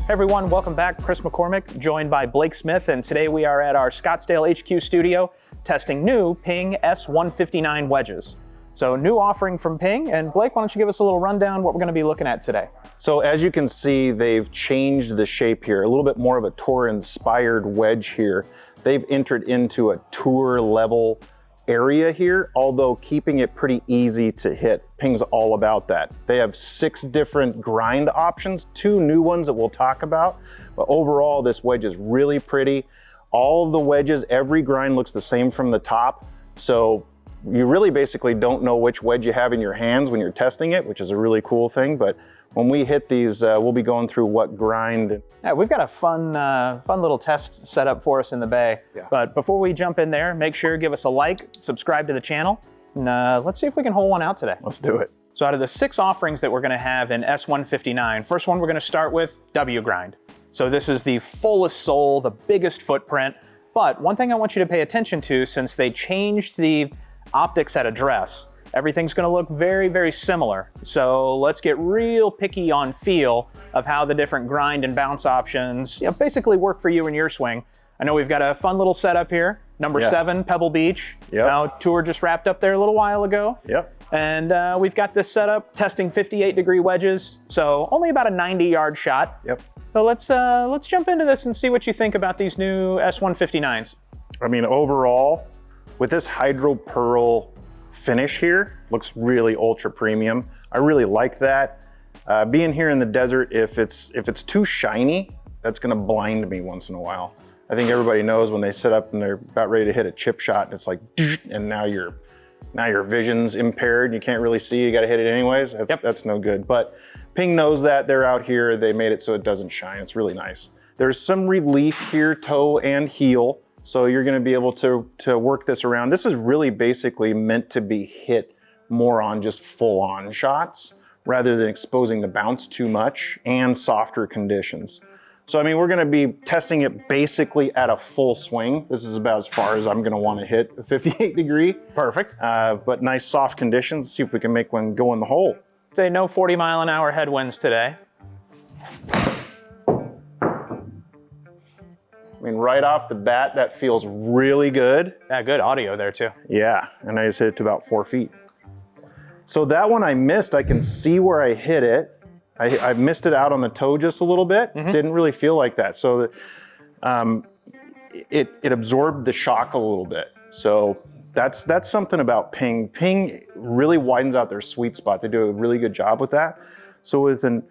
Hey everyone, welcome back. Chris McCormick, joined by Blake Smith, and today we are at our Scottsdale HQ studio testing new Ping s159 wedges. So new offering from Ping, and Blake, why don't you give us a little rundown what we're going to be looking at today? So as you can see, they've changed the shape here, a little bit more of a tour-inspired wedge here. They've entered into a tour level area here, although keeping it pretty easy to hit. Ping's all about that. They have 6 different grind options, 2 new ones that we'll talk about, but overall this wedge is really pretty. All of the wedges, every grind looks the same from the top, so you really basically don't know which wedge you have in your hands when you're testing it, which is a really cool thing. But when we hit these, we'll be going through what grind. Yeah, we've got a fun little test set up for us in the bay. Yeah. But before we jump in there, make sure you give us a like, subscribe to the channel, and let's see if we can hole one out today. Let's do it. So out of the 6 offerings that we're going to have in S159, first one we're going to start with W grind. So this is the fullest sole, the biggest footprint. But one thing I want you to pay attention to, since they changed the optics at address, everything's going to look very, very similar. So let's get real picky on feel of how the different grind and bounce options basically work for you and your swing. I know we've got a fun little setup here. Number 7, Pebble Beach. Yep. Now, tour just wrapped up there a little while ago. Yep. And we've got this setup testing 58-degree wedges, so only about a 90-yard shot. Yep. So let's jump into this and see what you think about these new S159s. I mean, overall, with this hydro pearl finish here, looks really ultra premium. I really like that. Being here in the desert, if it's too shiny, that's gonna blind me once in a while. I think everybody knows when they sit up and they're about ready to hit a chip shot, and it's like, and now your vision's impaired, and you can't really see, you gotta hit it anyways. That's no good. But Ping knows that. They're out here, they made it so it doesn't shine. It's really nice. There's some relief here, toe and heel. So you're gonna be able to work this around. This is really basically meant to be hit more on just full-on shots rather than exposing the bounce too much and softer conditions. So I mean, we're gonna be testing it basically at a full swing. This is about as far as I'm gonna wanna hit a 58 degree. Perfect. But nice soft conditions. See if we can make one go in the hole. Say no 40-mile-an-hour headwinds today. I mean, right off the bat, that feels really good. Yeah, good audio there too. Yeah, and I just hit it to about 4 feet. So that one I missed, I can see where I hit it. I missed it out on the toe just a little bit. Didn't really feel like that. So it absorbed the shock a little bit. So that's something about Ping. Ping really widens out their sweet spot. They do a really good job with that. So with an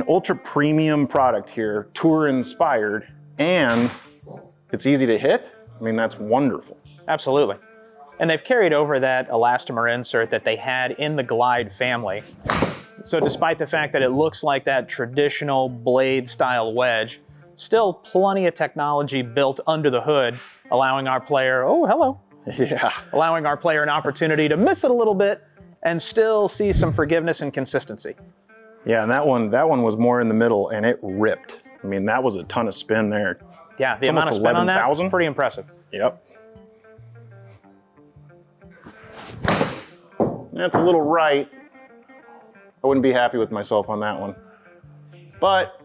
ultra premium product here, tour inspired, and it's easy to hit, I mean, that's wonderful. Absolutely. And they've carried over that elastomer insert that they had in the Glide family. So despite the fact that it looks like that traditional blade style wedge, still plenty of technology built under the hood, allowing our player, oh, hello. Yeah. Allowing our player an opportunity to miss it a little bit and still see some forgiveness and consistency. Yeah, and that one was more in the middle and it ripped. I mean, that was a ton of spin there. Yeah, the amount of spin on that was pretty impressive. Yep. That's a little right. I wouldn't be happy with myself on that one. But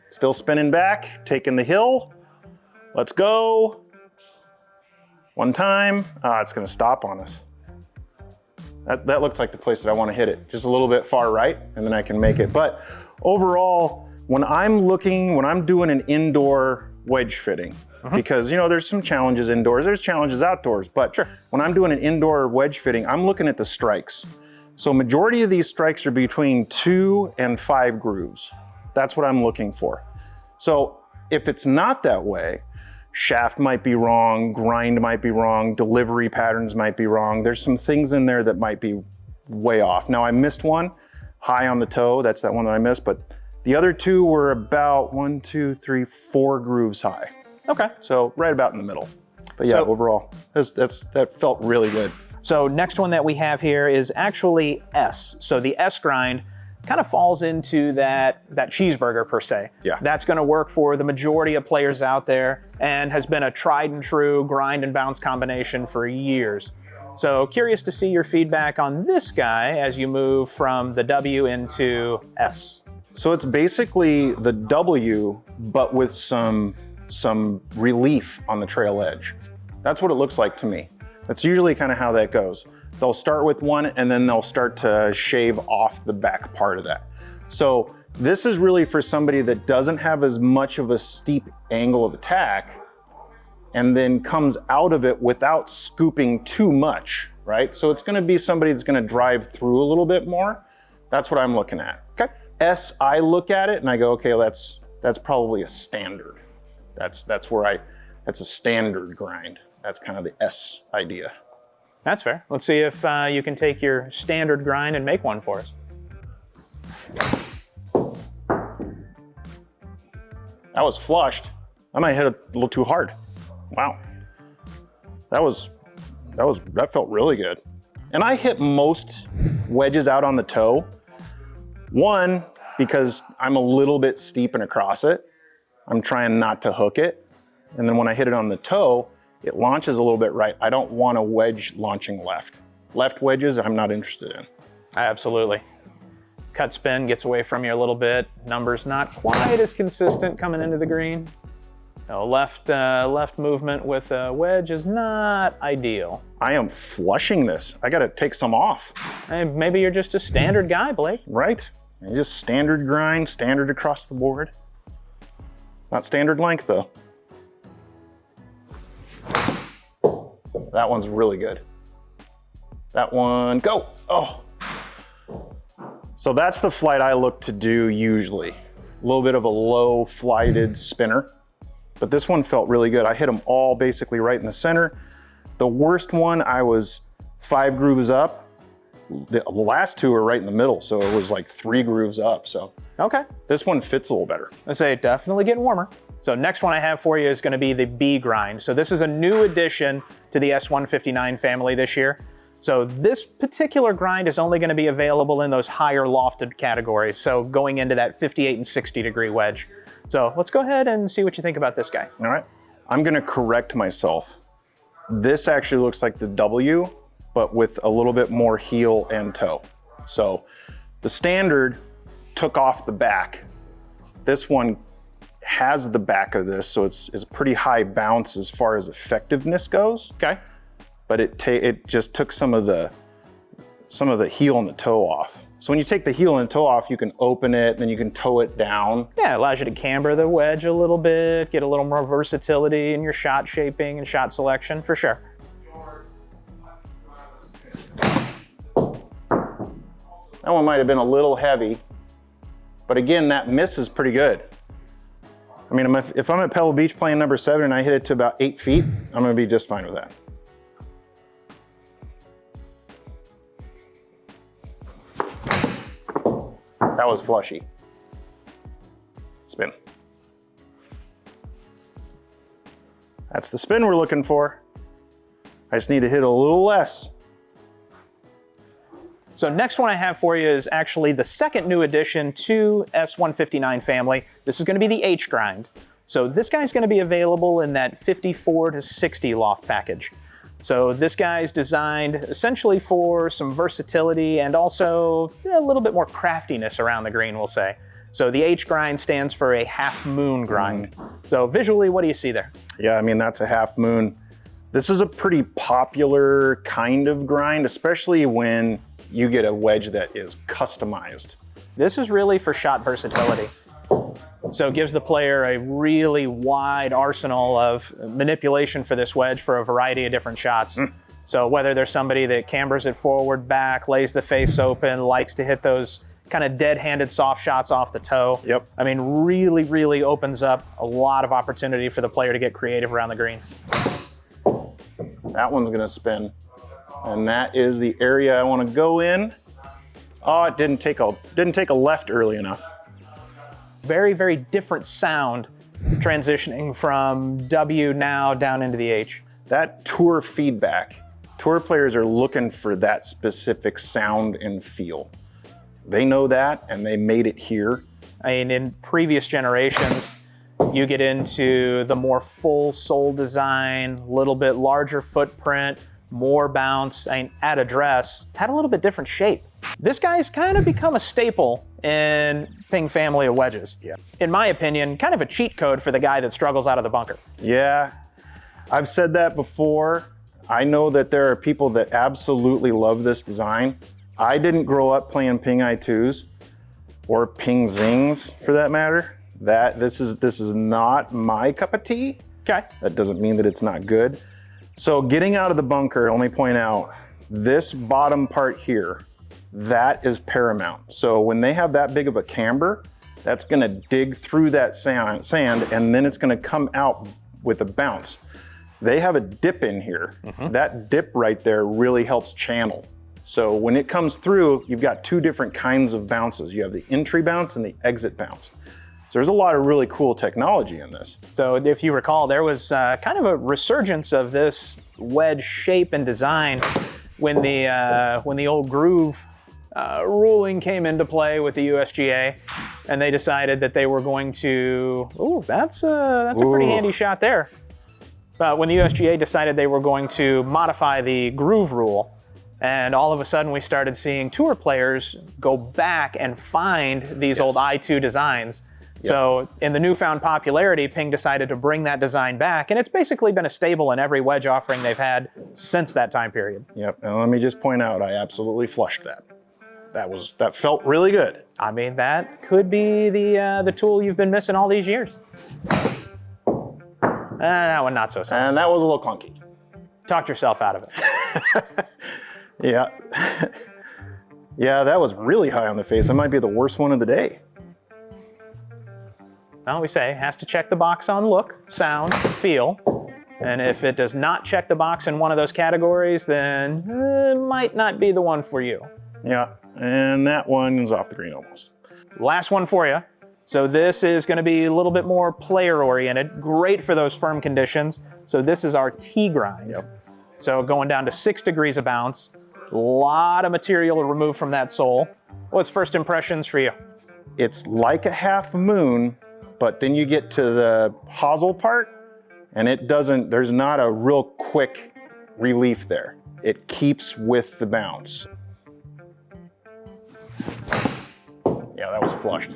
still spinning back, taking the hill. Let's go. One time. It's gonna stop on us. That looks like the place that I want to hit it. Just a little bit far right, and then I can make it. But overall, when I'm doing an indoor wedge fitting, because there's some challenges indoors, there's challenges outdoors, but when I'm doing an indoor wedge fitting, I'm looking at the strikes. So majority of these strikes are between 2 and 5 grooves. That's what I'm looking for. So if it's not that way, shaft might be wrong, grind might be wrong, delivery patterns might be wrong. There's some things in there that might be way off. Now I missed one, high on the toe, that's that one that I missed, but the other 2 were about 1, 2, 3, 4 grooves high. Okay. So right about in the middle. But yeah, overall, that felt really good. So next one that we have here is actually S. So the S grind kind of falls into that cheeseburger per se. Yeah. That's going to work for the majority of players out there and has been a tried and true grind and bounce combination for years. So curious to see your feedback on this guy as you move from the W into S. So it's basically the W, but with some relief on the trail edge. That's what it looks like to me. That's usually kind of how that goes. They'll start with one and then they'll start to shave off the back part of that. So this is really for somebody that doesn't have as much of a steep angle of attack and then comes out of it without scooping too much, right? So it's gonna be somebody that's gonna drive through a little bit more. That's what I'm looking at. Okay. S, I look at it and I go, okay, well, that's probably a standard. That's a standard grind. That's kind of the S idea. That's fair. Let's see if you can take your standard grind and make one for us. That was flushed. I might hit it a little too hard. Wow. That felt really good. And I hit most wedges out on the toe. One, because I'm a little bit steep and across it. I'm trying not to hook it. And then when I hit it on the toe, it launches a little bit right. I don't want a wedge launching left. Left wedges, I'm not interested in. Absolutely. Cut spin gets away from you a little bit. Number's not quite as consistent coming into the green. No, left movement with a wedge is not ideal. I am flushing this. I gotta take some off. Hey, maybe you're just a standard guy, Blake. Right? Just standard grind, standard across the board. Not standard length though. That one's really good. That one, go. Oh. So that's the flight I look to do usually. A little bit of a low flighted spinner, but this one felt really good. I hit them all basically right in the center. The worst one, I was 5 grooves up. The last 2 are right in the middle, so it was like 3 grooves up. So okay, this one fits a little better. I say definitely getting warmer. So next one I have for you is going to be the B grind. So this is a new addition to the S159 family this year. So this particular grind is only going to be available in those higher lofted categories. So going into that 58 and 60 degree wedge. So let's go ahead and see what you think about this guy. All right, I'm going to correct myself. This actually looks like the W, but with a little bit more heel and toe. So the standard took off the back. This one has the back of this, so it's a pretty high bounce as far as effectiveness goes. Okay. But it just took some of the heel and the toe off. So when you take the heel and the toe off, you can open it, then you can toe it down. Yeah, it allows you to camber the wedge a little bit, get a little more versatility in your shot shaping and shot selection, for sure. That one might have been a little heavy, but again, that miss is pretty good. I mean, if I'm at Pebble Beach playing number 7 and I hit it to about 8 feet, I'm gonna be just fine with that. That was flushy. Spin. That's the spin we're looking for. I just need to hit a little less. So next one I have for you is actually the second new addition to S159 family. This is going to be the H grind. So this guy's going to be available in that 54 to 60 loft package. So this guy's designed essentially for some versatility and also a little bit more craftiness around the green, we'll say. So the H grind stands for a half moon grind. So visually, what do you see there? Yeah, I mean, that's a half moon. This is a pretty popular kind of grind, especially when you get a wedge that is customized. This is really for shot versatility. So it gives the player a really wide arsenal of manipulation for this wedge for a variety of different shots. So whether there's somebody that cambers it forward, back, lays the face open, likes to hit those kind of dead-handed soft shots off the toe. Yep. I mean, really opens up a lot of opportunity for the player to get creative around the green. That one's gonna spin. And that is the area I wanna go in. Oh, it didn't take a left early enough. Very different sound transitioning from W now down into the H. That tour feedback, tour players are looking for that specific sound and feel. They know that and they made it here. I mean, in previous generations, you get into the more full sole design, little bit larger footprint, more bounce, and at address, had a little bit different shape. This guy's kind of become a staple in Ping family of wedges. Yeah. In my opinion, kind of a cheat code for the guy that struggles out of the bunker. Yeah, I've said that before. I know that there are people that absolutely love this design. I didn't grow up playing Ping I2s or Ping Zings for that matter. This is not my cup of tea. Okay. That doesn't mean that it's not good. So getting out of the bunker, let me point out, this bottom part here, that is paramount. So when they have that big of a camber, that's gonna dig through that sand and then it's gonna come out with a bounce. They have a dip in here. That dip right there really helps channel. So when it comes through, you've got two different kinds of bounces. You have the entry bounce and the exit bounce. So there's a lot of really cool technology in this. So if you recall, there was kind of a resurgence of this wedge shape and design when the old groove ruling came into play with the USGA, and they decided that they were going to. Ooh, that's a pretty handy shot there. When the USGA decided they were going to modify the groove rule, and all of a sudden we started seeing tour players go back and find these old I2 designs. Yep. So in the newfound popularity, Ping decided to bring that design back, and it's basically been a staple in every wedge offering they've had since that time period. Yep, and let me just point out, I absolutely flushed that. That felt really good. I mean, that could be the tool you've been missing all these years. That one not so simple. And that was a little clunky. Talked yourself out of it. Yeah. Yeah, that was really high on the face. That might be the worst one of the day. Well, we say has to check the box on look, sound, feel. And if it does not check the box in one of those categories, then it might not be the one for you. Yeah, and that one is off the green almost. Last one for you. So this is going to be a little bit more player oriented, great for those firm conditions. So this is our T grind. Yep. So going down to 6 degrees of bounce, a lot of material removed from that sole. What's first impressions for you? It's like a half moon, but then you get to the hosel part and there's not a real quick relief there. It keeps with the bounce. Yeah, that was flushed.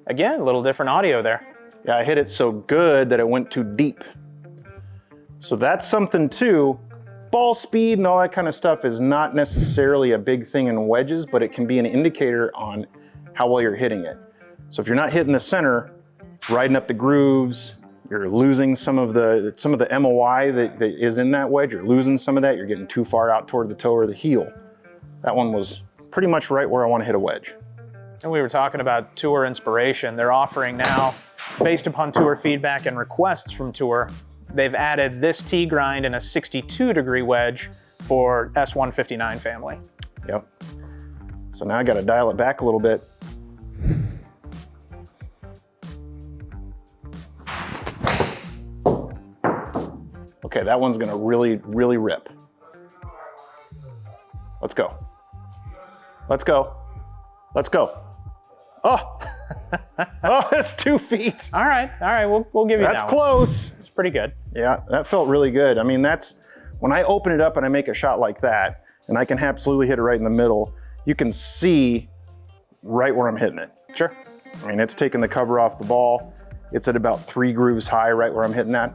Again, a little different audio there. Yeah, I hit it so good that it went too deep. So that's something too. Ball speed and all that kind of stuff is not necessarily a big thing in wedges, but it can be an indicator on how well you're hitting it. So if you're not hitting the center, it's riding up the grooves, you're losing some of the MOI that is in that wedge, you're losing some of that, you're getting too far out toward the toe or the heel. That one was pretty much right where I want to hit a wedge. And we were talking about tour inspiration. They're offering now, based upon tour feedback and requests from tour, they've added this T grind in a 62-degree wedge for S159 family. Yep. So now I got to dial it back a little bit. Okay, that one's gonna really, really rip. Let's go. Let's go. Let's go. Oh, oh, that's 2 feet. All right, we'll give you that. That's close. It's pretty good. Yeah, that felt really good. I mean, that's, when I open it up and I make a shot like that, and I can absolutely hit it right in the middle, you can see right where I'm hitting it. Sure. I mean, it's taking the cover off the ball. It's at about 3 grooves high right where I'm hitting that.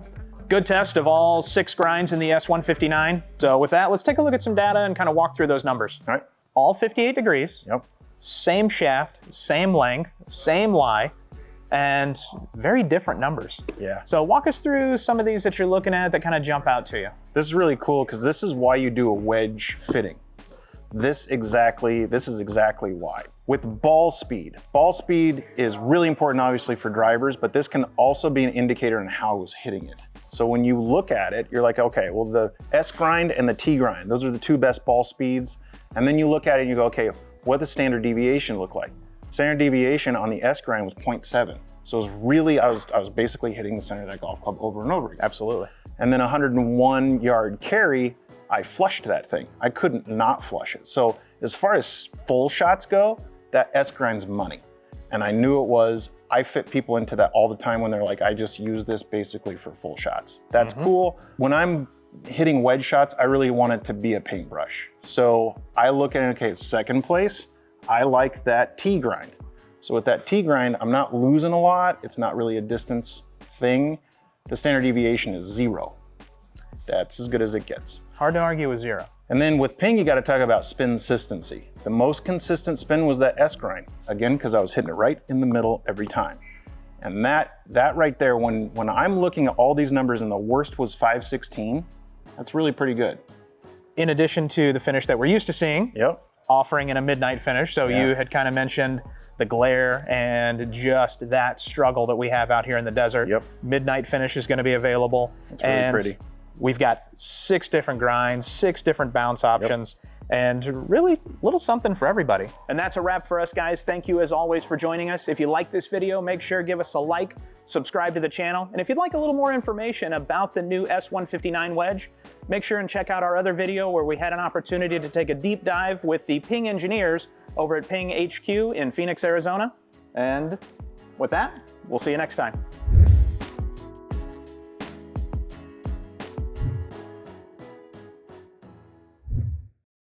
Good test of all 6 grinds in the S159. So with that, let's take a look at some data and kind of walk through those numbers. All right. All 58 degrees. Yep. Same shaft, same length, same lie, and very different numbers. Yeah. So walk us through some of these that you're looking at that kind of jump out to you. This is really cool because this is why you do a wedge fitting. This is exactly why. With ball speed is really important obviously for drivers, but this can also be an indicator on how I was hitting it. So when you look at it, you're like, okay, well the S grind and the T grind, those are the 2 best ball speeds. And then you look at it and you go, okay, what does standard deviation look like? Standard deviation on the S grind was 0.7. So it was really, I was basically hitting the center of that golf club over and over again. Absolutely. And then 101 yard carry, I flushed that thing. I couldn't not flush it. So as far as full shots go, that S grind's money. And I knew it was. I fit people into that all the time when they're like, I just use this basically for full shots. That's cool. When I'm hitting wedge shots, I really want it to be a paintbrush. So I look at it, okay, 2nd place, I like that T grind. So with that T grind, I'm not losing a lot. It's not really a distance thing. The standard deviation is 0. That's as good as it gets. Hard to argue with 0. And then with ping, you got to talk about spin consistency. The most consistent spin was that S grind. Again, because I was hitting it right in the middle every time. And that right there, when I'm looking at all these numbers and the worst was 516, that's really pretty good. In addition to the finish that we're used to seeing, Yep. offering in a midnight finish. So Yeah. you had kind of mentioned the glare and just that struggle that we have out here in the desert. Yep. Midnight finish is going to be available. It's really pretty. We've got 6 different grinds, 6 different bounce options, and really little something for everybody. And that's a wrap for us, guys. Thank you as always for joining us. If you like this video, make sure to give us a like, subscribe to the channel, and if you'd like a little more information about the new S159 Wedge, make sure and check out our other video where we had an opportunity to take a deep dive with the Ping engineers over at Ping HQ in Phoenix, Arizona. And with that, we'll see you next time.